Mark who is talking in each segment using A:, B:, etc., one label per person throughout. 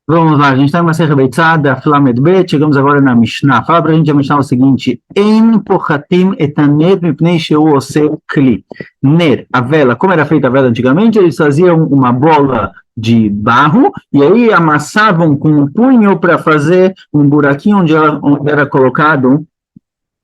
A: Vamos lá, a gente está em uma Masechet Beitzad, Flamed Bet, chegamos agora na Mishnah. Fala para a gente a Mishnah o seguinte: En pochatim et aner mipnei sheu ose kli. Ner, a vela, como era feita a vela antigamente, eles faziam uma bola de barro e aí amassavam com um punho para fazer um buraquinho onde era colocado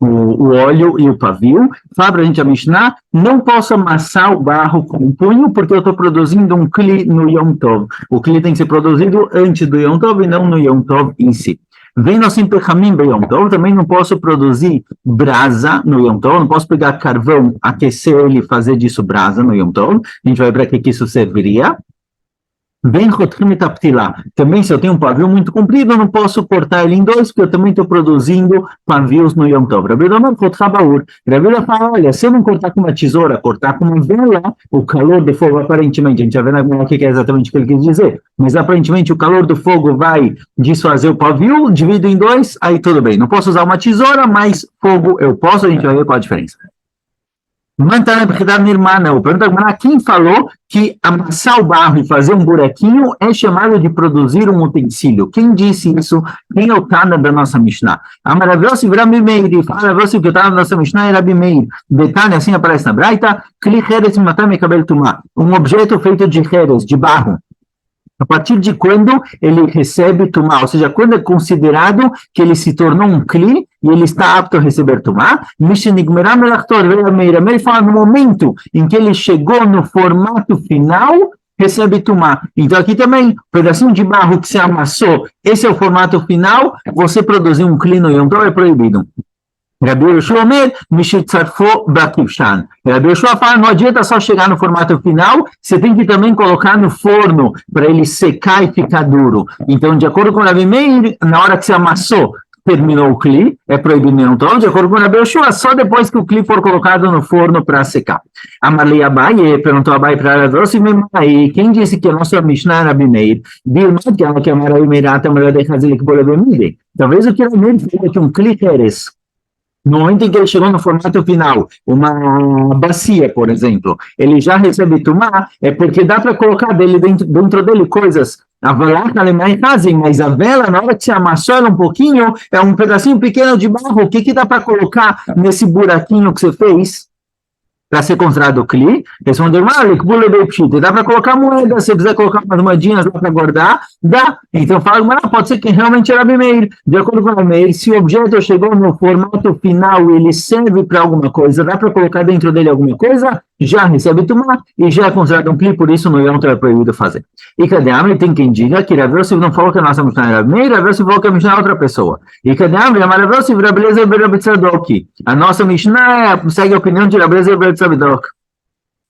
A: o óleo e o pavio. Fala para a gente a Mishnah: não posso amassar o barro com o punho porque eu estou produzindo um kli no Yom Tov. O kli tem que ser produzido antes do Yom Tov e não no Yom Tov em si. Vem assim pechamim be Yom Tov, também não posso produzir brasa no Yom Tov, não posso pegar carvão, aquecer ele e fazer disso brasa no Yom Tov. A gente vai ver para que isso serviria. Vem Chotrim Taptilá. Também, se eu tenho um pavio muito comprido, eu não posso cortar ele em dois, porque eu também estou produzindo pavios no Yom Tov. Rabi Domer Chotchabaur. Rabi fala: olha, se eu não cortar com uma tesoura, cortar com uma vela, o calor do fogo, aparentemente, a gente vai ver o que é exatamente o que ele quis dizer, mas aparentemente o calor do fogo vai desfazer o pavio, divido em dois, aí tudo bem. Não posso usar uma tesoura, mas fogo eu posso, a gente vai ver qual a diferença. Mantana Bechidar Nirmana, pergunta quem falou que amassar o barro e fazer um buraquinho é chamado de produzir um utensílio? Quem disse isso? Quem é o Tana da nossa Mishnah? A maravilhosa Rabi Meir, fala que o Tana da nossa Mishnah é Rabi Meir. Detalhe assim aparece na Braita: Kli Heres Matam Ekabel Tumá, um objeto feito de Heres, de barro. A partir de quando ele recebe tumá, ou seja, quando é considerado que ele se tornou um kli e ele está apto a receber tumá, ele fala no momento em que ele chegou no formato final, recebe tumá. Então aqui também, um pedacinho de barro que se amassou, esse é o formato final, você produzir um kli no Yom Tov é proibido. Rabi Yoshua Omer, Mishitzarfo Bakivshan. Rabi Yoshua fala: não adianta só chegar no formato final, você tem que também colocar no forno para ele secar e ficar duro. Então, de acordo com o Rabi Meir, na hora que você amassou, terminou o cli, é proibido não. Então, de acordo com o Rabi Yoshua, só depois que o cli for colocado no forno para secar. Amarlei Abaye perguntou a Abaye para ela: e quem disse que a nossa Mishnah era Rabi Meir? Que a Rabi Meir talvez o que Rabi Meir falou é que um cli Heres, no momento em que ele chegou no formato final, uma bacia, por exemplo, ele já recebe tumá, é porque dá para colocar dentro dele coisas. A valaca alemã fazem, mas a vela, na hora que se amassou ela um pouquinho, é um pedacinho pequeno de barro. O que dá para colocar nesse buraquinho que você fez para ser considerado cli? Respondeu: dá para colocar moedas, se quiser colocar umas moedinhas lá para guardar, dá. Então fala: pode ser que realmente era Rabi Meir. De acordo com o Rabi Meir, se o objeto chegou no formato final e ele serve para alguma coisa, dá para colocar dentro dele alguma coisa, já recebe tumá e já é considerado um cli, por isso no Yom Tov é proibido fazer. E cadê a tem quem diga que Rabi Yosef não falou que a nossa Mishnah era Rabi Meir, Rabi Yosef falou que a Mishnah é outra pessoa. E cadê a Rabi Yosef Rabi Lezer Rabi Tzadok? A nossa Mishnah segue a opinião de Rabi Lezer Rabi Tzadok.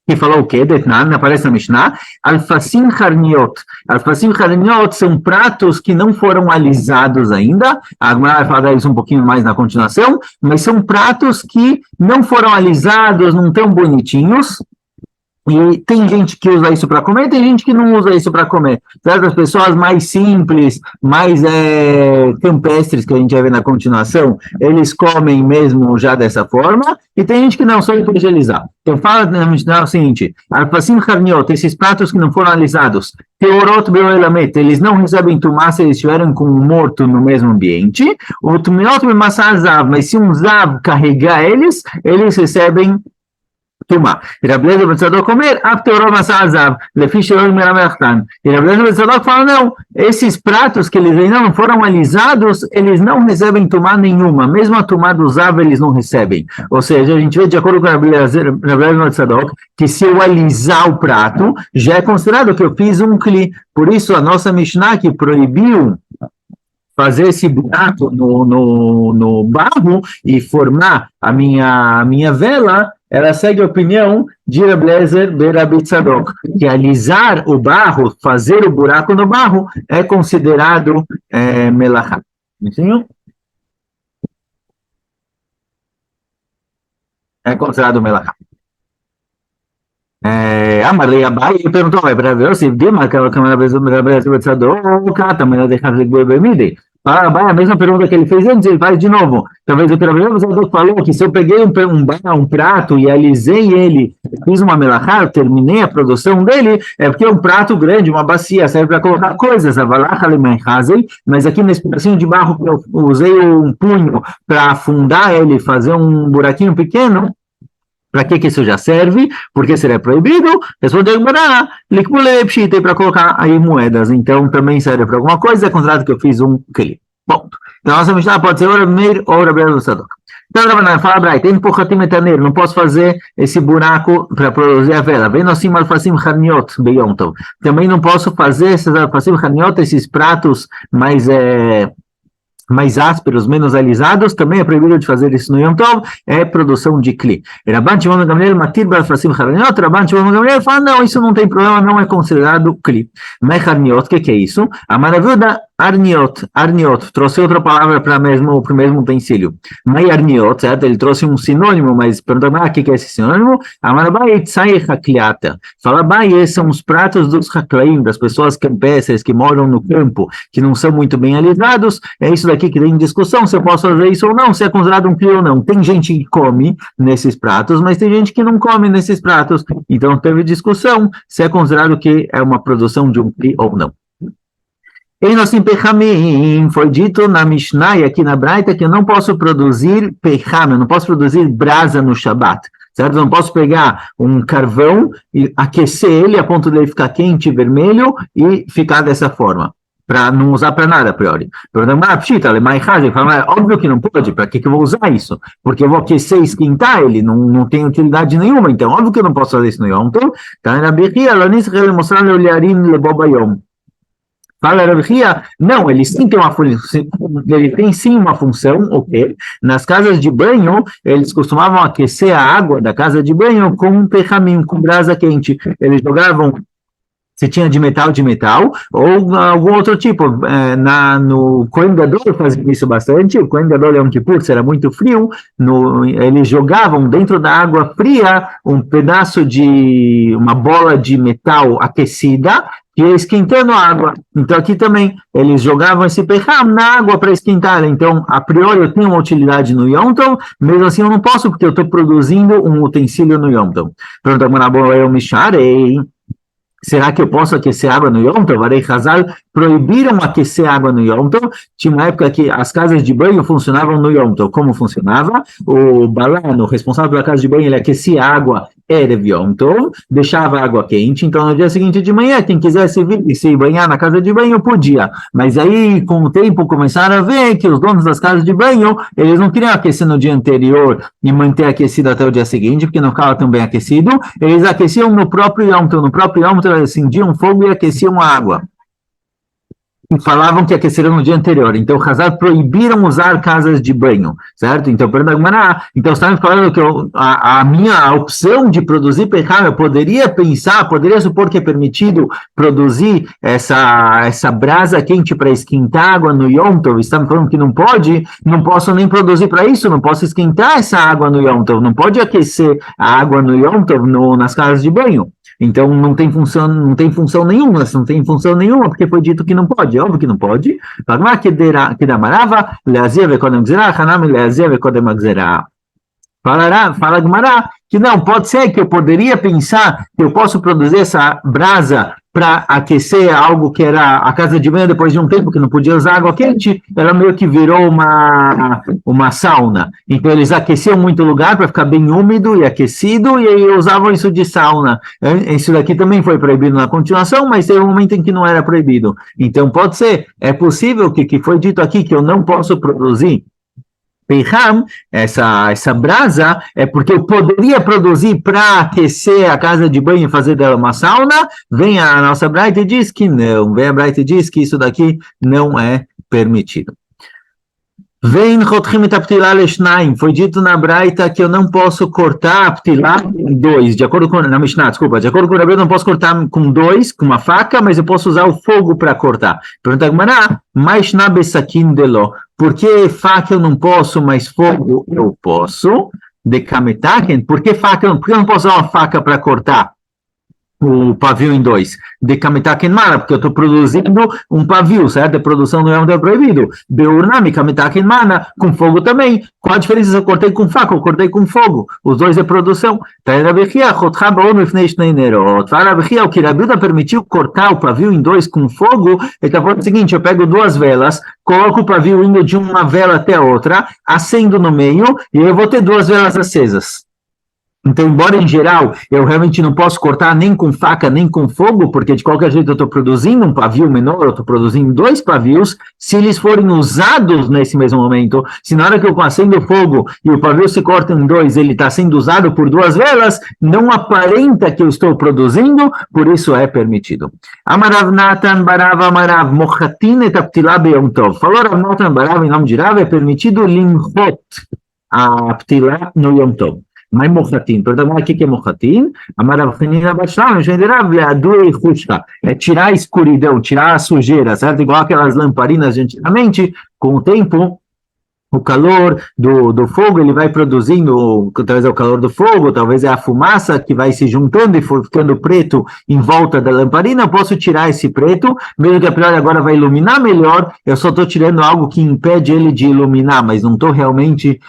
A: Que falou o quê? Detnan, aparece na Mishnah: Alfacim harniot. Alfacim harniot são pratos que não foram alisados ainda. A Agmará vai falar isso um pouquinho mais na continuação, mas são pratos que não foram alisados, não tão bonitinhos. E tem gente que usa isso para comer, tem gente que não usa isso para comer. Certas pessoas mais simples, mais campestres, que a gente vai ver na continuação, eles comem mesmo já dessa forma, e tem gente que não, só higienizar. Então fala o seguinte: Arpacim Harniot, esses pratos que não foram alisados, Teorot Beoelamet, eles não recebem tumá se eles estiverem com um morto no mesmo ambiente. O Tumiot Bemassar Zav, mas se um Zav carregar eles recebem tumá. E Rabi Lezer ben Tzadok comer, apteorot massar azav, lefi she'ol meramelachtan. E Rabi Lezer ben Tzadok fala: não, esses pratos que eles ainda não foram alisados, eles não recebem tumá nenhuma, mesmo a tumá do zav eles não recebem. Ou seja, a gente vê de acordo com Rabi Lezer ben Tzadok que se eu alisar o prato, já é considerado que eu fiz um kli. Por isso a nossa Mishnah que proibiu fazer esse buraco no barro e formar a minha vela, ela segue a opinião de Rabi Lezer ben Rabi Tzadok, que alisar o barro, fazer o buraco no barro, é considerado melachá. Entendeu? É considerado melachá. Amarei Abai perguntou: vai para ver se Dima, aquela câmera Rabi Lezer ben Tzadok, também ela deixa de beber. Ah, vai, a mesma pergunta que ele fez antes, ele faz de novo. Talvez o Rabbeinu falou que se eu peguei um prato e alisei ele, fiz uma melachá, terminei a produção dele, é porque é um prato grande, uma bacia, serve para colocar coisas, mas aqui nesse pedacinho de barro que eu usei um punho para afundar ele, fazer um buraquinho pequeno, para que isso já serve? Porque será proibido? Respondeu Gemara, likmule pshita, para colocar aí moedas. Então também serve para alguma coisa, é considerado que eu fiz um kli. Ponto. Então nossa Mishnah pode ser ora Meir ou ora Belo Sadok. Então, Rabanan, fala Braita, tem porratim etaneiro, não posso fazer esse buraco para produzir a vela. Vem assim alfacim harniot beyontov. Também não posso fazer esses alfacim harniot, esses pratos mais ásperos, menos alisados, também é proibido de fazer isso no Yom Tov, é produção de kli. Rabban Shimon Gamliel matir b'alfacim harniot, Rabban Shimon Gamliel fala, não, isso não tem problema, não é considerado kli. Mas harniot, o que é isso? A maravilha arniot, trouxe outra palavra para o mesmo utensílio. Mai arniot, certo? Ele trouxe um sinônimo, mas pergunta, o que é esse sinônimo? Amarabai tzai hakliata. Fala, bai, são os pratos dos haklaim, das pessoas campestres que moram no campo, que não são muito bem alisados, é isso daqui que tem discussão, se eu posso fazer isso ou não, se é considerado um kli ou não. Tem gente que come nesses pratos, mas tem gente que não come nesses pratos, então teve discussão se é considerado que é uma produção de um kli ou não. Enosim pechamim, foi dito na Mishnah e aqui na Braita que eu não posso produzir pecham, eu não posso produzir brasa no Shabat, certo? Eu não posso pegar um carvão e aquecer ele a ponto de ele ficar quente, vermelho e ficar dessa forma, para não usar para nada a priori. Óbvio que não pode, para que eu vou usar isso? Porque eu vou aquecer e esquentar ele, não tem utilidade nenhuma, então óbvio que eu não posso fazer isso no Yom Tov. Fala, Rabhia, não, ele tem sim uma função, ok? Nas casas de banho, eles costumavam aquecer a água da casa de banho com um pergaminho, com brasa quente. Eles jogavam, se tinha de metal, ou algum outro tipo. No Kohen Gadol fazia isso bastante, o Kohen Gadol Yom Kippur, era muito frio, eles jogavam dentro da água fria um pedaço de, uma bola de metal aquecida, que ia esquentando a água. Então aqui também, eles jogavam esse pecham na água para esquentar. Então, a priori eu tenho uma utilidade no Yom Tov, mesmo assim eu não posso, porque eu estou produzindo um utensílio no Yom Tov. Pronto, agora eu me charei. Será que eu posso aquecer água no Yom Tov? Arei Hazal proibiram aquecer água no Yom Tov. Tinha uma época que as casas de banho funcionavam no Yom Tov. Como funcionava? O balano, o responsável pela casa de banho, ele aquecia a água Erev Yom Tov, deixava a água quente. Então, no dia seguinte de manhã, quem quisesse vir e se banhar na casa de banho, podia. Mas aí, com o tempo, começaram a ver que os donos das casas de banho, eles não queriam aquecer no dia anterior e manter aquecido até o dia seguinte, porque não ficava tão bem aquecido. Eles aqueciam no próprio Yom Tov. No próprio Yom Tov, acendiam fogo e aqueciam a água. E falavam que aqueceram no dia anterior. Então, o Hazar proibiram usar casas de banho, certo? Então, então está me falando que a minha opção de produzir pecham, eu poderia pensar, poderia supor que é permitido produzir essa brasa quente para esquentar água no Yom Tov. Está me falando que não pode, não posso nem produzir para isso, não posso esquentar essa água no Yom Tov, não pode aquecer a água no Yom Tov nas casas de banho. Então não tem função nenhuma, não tem função nenhuma, porque foi dito que não pode, óbvio que não pode. Fala Gemara que não, pode ser que eu poderia pensar que eu posso produzir essa brasa para aquecer algo que era a casa de banho depois de um tempo que não podia usar água quente, ela meio que virou uma sauna. Então eles aqueciam muito lugar para ficar bem úmido e aquecido e aí usavam isso de sauna. Isso daqui também foi proibido na continuação, mas teve um momento em que não era proibido. Então pode ser, é possível que foi dito aqui que eu não posso produzir pecham, essa brasa, é porque eu poderia produzir para aquecer a casa de banho e fazer dela uma sauna. Vem a nossa Braita e diz que não. Vem a Braita e diz que isso daqui não é permitido. Vem Chotchim et Aptilá Leshnaim. Foi dito na Braita que eu não posso cortar Aptilá em dois. De acordo com na Mishnah, desculpa. De acordo com o Rabbi, eu não posso cortar com dois, com uma faca, mas eu posso usar o fogo para cortar. Pergunta Gemara, mas na Besakin delo. Por que faca eu não posso, mas fogo eu posso? De Kametaken. Por que faca? Por que eu não posso usar uma faca para cortar? o pavio em dois? De Kamitaken Mara, porque eu estou produzindo um pavio, certo? A produção não é proibido. Beurnami, Kamitaken Mana, com fogo também. Qual a diferença se eu cortei com faca ou cortei com fogo? Os dois é produção. O que Rabiuda permitiu cortar o pavio em dois com fogo, ele está falando o seguinte, eu pego duas velas, coloco o pavio indo de uma vela até a outra, acendo no meio, e eu vou ter duas velas acesas. Então, embora em geral eu realmente não posso cortar nem com faca nem com fogo, porque de qualquer jeito eu estou produzindo um pavio menor, eu estou produzindo dois pavios, se eles forem usados nesse mesmo momento, se na hora que eu acendo o fogo e o pavio se corta em dois, ele está sendo usado por duas velas, não aparenta que eu estou produzindo, por isso é permitido. Amarav Natan Barav Amarav Mochatin et Aptilah Beyom Tov. Falou Rav Natan Barav em nome de Rav, é permitido limchot a Aptilah no Yom Tov. Mas mochatin, pergunta o que é mochatin? É tirar a escuridão, tirar a sujeira, certo? Igual aquelas lamparinas de antigamente, com o tempo, o calor do fogo, ele vai produzindo, talvez é o calor do fogo, talvez é a fumaça que vai se juntando e for ficando preto em volta da lamparina, eu posso tirar esse preto, mesmo que a priori agora vai iluminar melhor, eu só estou tirando algo que impede ele de iluminar, mas não estou realmente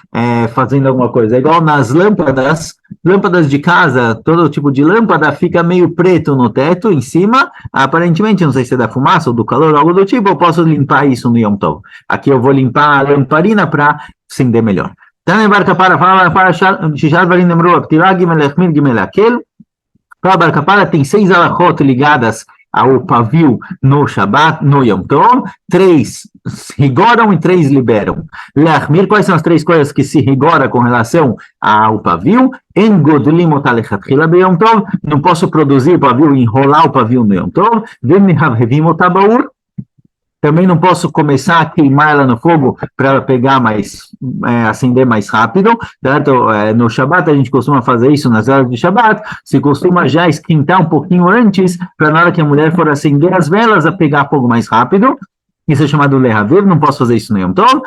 A: fazendo alguma coisa. É igual nas lâmpadas de casa, todo tipo de lâmpada fica meio preto no teto, em cima, aparentemente, não sei se é da fumaça ou do calor, algo do tipo, eu posso limpar isso no Yom Tov. Aqui eu vou limpar a lamparina para acender melhor. Para Bar Kapara tem 6 alachot ligadas ao pavio no Shabbat, no Yom Tov, 3 rigoram e 3 liberam. Leachmir, quais são as 3 coisas que se rigora com relação ao pavio? Não posso produzir o pavio, enrolar o pavio no Yom Tov. Também não posso começar a queimar ela no fogo para pegar acender mais rápido, certo? No Shabbat a gente costuma fazer isso nas horas de Shabbat, se costuma já esquentar um pouquinho antes, para na hora que a mulher for acender as velas, a pegar fogo mais rápido. Isso é chamado lehaver, não posso fazer isso no Yom Tov.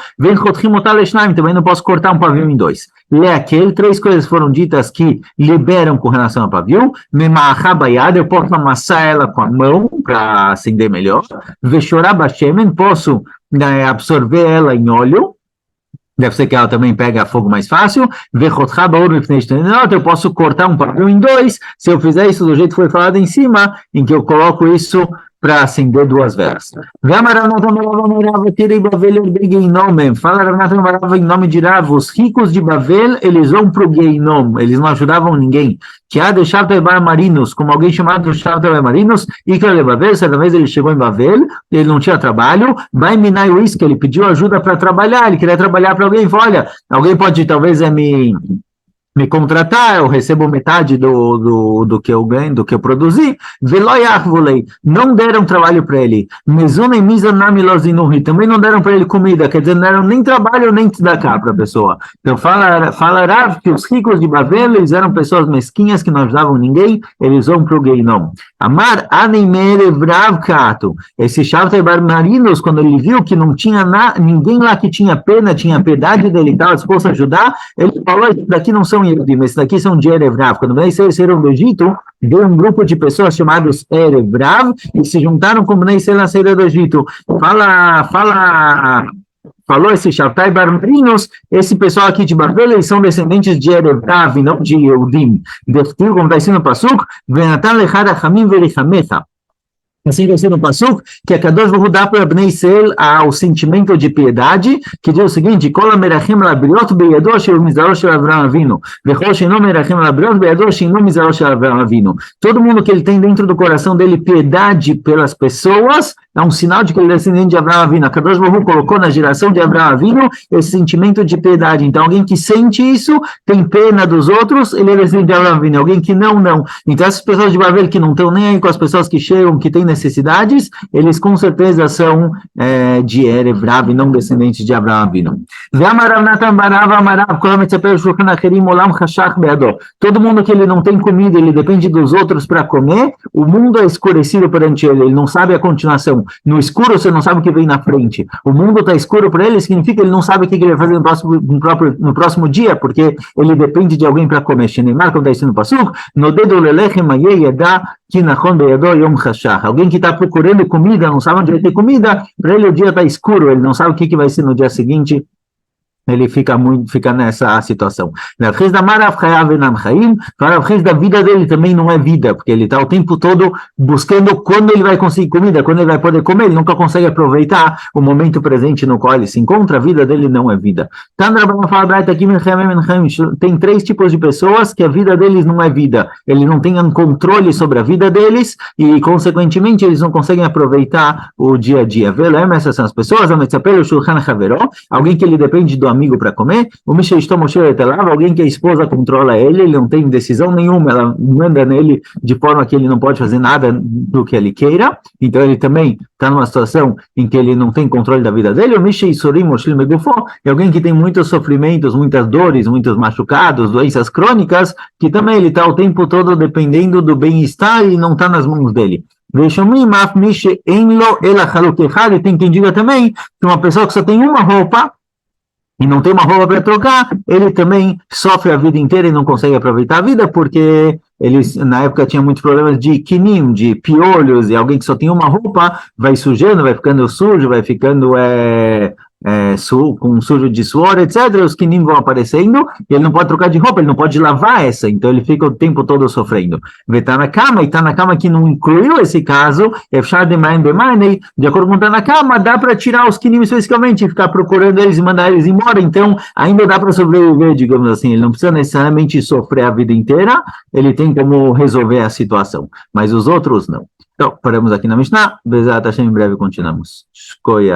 A: Também não posso cortar um pavio em 2. Leaquel, 3 coisas foram ditas que liberam com relação ao pavio. Mema'achabayad, eu posso amassar ela com a mão para acender melhor. Veshorabashemen, posso absorver ela em óleo. Deve ser que ela também pega fogo mais fácil. Eu posso cortar um pavio em 2. Se eu fizer isso do jeito que foi falado em cima, em que eu coloco isso para acender 2 velas. Fala Rav em nome de Rav, os ricos de Bavel, eles vão para o Geinom, eles não ajudavam ninguém. Que há de Shavtei Marinos, como alguém chamado Shavtei Marinos, e que Bavel, certa vez ele chegou em Bavel, ele não tinha trabalho, vai minar o isque, ele pediu ajuda para trabalhar, ele queria trabalhar para alguém, falou, olha, alguém pode talvez me contratar, eu recebo metade do que eu ganho, do que eu produzi, não deram trabalho para ele, também não deram para ele comida, quer dizer, não deram nem trabalho, nem tzedakah para a pessoa. Então fala Rav que os ricos de Babel, eles eram pessoas mesquinhas que não ajudavam ninguém, eles vão para o Geinom. Amar Rav Kato, esse Shavtei Bar Marinos, quando ele viu que não tinha ninguém lá que tinha pena, tinha piedade dele, estava disposto a ajudar, ele falou, isso daqui não são Yehudim, esses daqui são de Erev Rav. Quando Bnei Israel saíram do Egito, veio um grupo de pessoas chamados Erev Rav e se juntaram com Bnei Israel na saída do Egito. Falou esse Shavtei Bar Marinos, esse pessoal aqui de Babel, eles são descendentes de Erev Rav e não de Yehudim. Como está escrito no Pasuk, Venatan lechad achamim velichamecha. Assim vai ser no Pasuk, que a Kadosh Baruch Hu dá para Bnei Israel ao sentimento de piedade, que diz o seguinte, Kol merachim labriot beyado shel mizaro shel Avraham Avinu, vechol sheino merachim labriot beyado sheino mizaro shel Avraham Avinu. Todo mundo que ele tem dentro do coração dele piedade pelas pessoas, é um sinal de que ele é descendente de Avraham Avinu. A Kadosh Baruch Hu colocou na geração de Avraham Avinu esse sentimento de piedade. Então, alguém que sente isso, tem pena dos outros, ele é descendente de Avraham Avinu. Alguém que não. Então, essas pessoas de Babel que não estão nem aí com as pessoas que chegam, que têm necessidades, eles com certeza são de Erev Rav, não descendentes de Avraham Avinu. Todo mundo que ele não tem comida, ele depende dos outros para comer, o mundo é escurecido perante ele, ele não sabe a continuação. No escuro, você não sabe o que vem na frente. O mundo está escuro para ele, significa que ele não sabe o que ele vai fazer no próximo dia, porque ele depende de alguém para comer. Shenemar, como está dizendo no Pasuk, no dedo lelechem yedá kinachon beyado yom chashach. Alguém que está procurando comida, não sabe onde vai ter comida, para ele o dia está escuro, ele não sabe o que vai ser no dia seguinte. Ele fica nessa situação. Da vida dele também não é vida, porque ele está o tempo todo buscando quando ele vai conseguir comida, quando ele vai poder comer, ele nunca consegue aproveitar o momento presente no qual ele se encontra, a vida dele não é vida. Tem 3 tipos de pessoas que a vida deles não é vida, ele não tem controle sobre a vida deles e, consequentemente, eles não conseguem aproveitar o dia a dia. Essas são as pessoas, alguém que ele depende do amigo para comer, alguém que a esposa controla ele não tem decisão nenhuma, ela manda nele de forma que ele não pode fazer nada do que ele queira, então ele também está numa situação em que ele não tem controle da vida dele, é alguém que tem muitos sofrimentos, muitas dores, muitos machucados, doenças crônicas, que também ele está o tempo todo dependendo do bem-estar e não está nas mãos dele. E tem quem diga também que uma pessoa que só tem uma roupa e não tem uma roupa para trocar, ele também sofre a vida inteira e não consegue aproveitar a vida, porque eles, na época, tinha muitos problemas de quinim, de piolhos, e alguém que só tem uma roupa vai sujando, vai ficando sujo, vai ficando com sujo de suor, etc. Os quinim vão aparecendo, e ele não pode trocar de roupa, ele não pode lavar essa, então ele fica o tempo todo sofrendo. Está na cama, e está na cama que não incluiu esse caso, de acordo com está na cama, dá para tirar os quinim especificamente, ficar procurando eles e mandar eles embora, então ainda dá para sobreviver, digamos assim, ele não precisa necessariamente sofrer a vida inteira, ele tem como resolver a situação, mas os outros não. Então, paramos aqui na Mishnah, Bezat Hashem, em breve continuamos. Shkoya.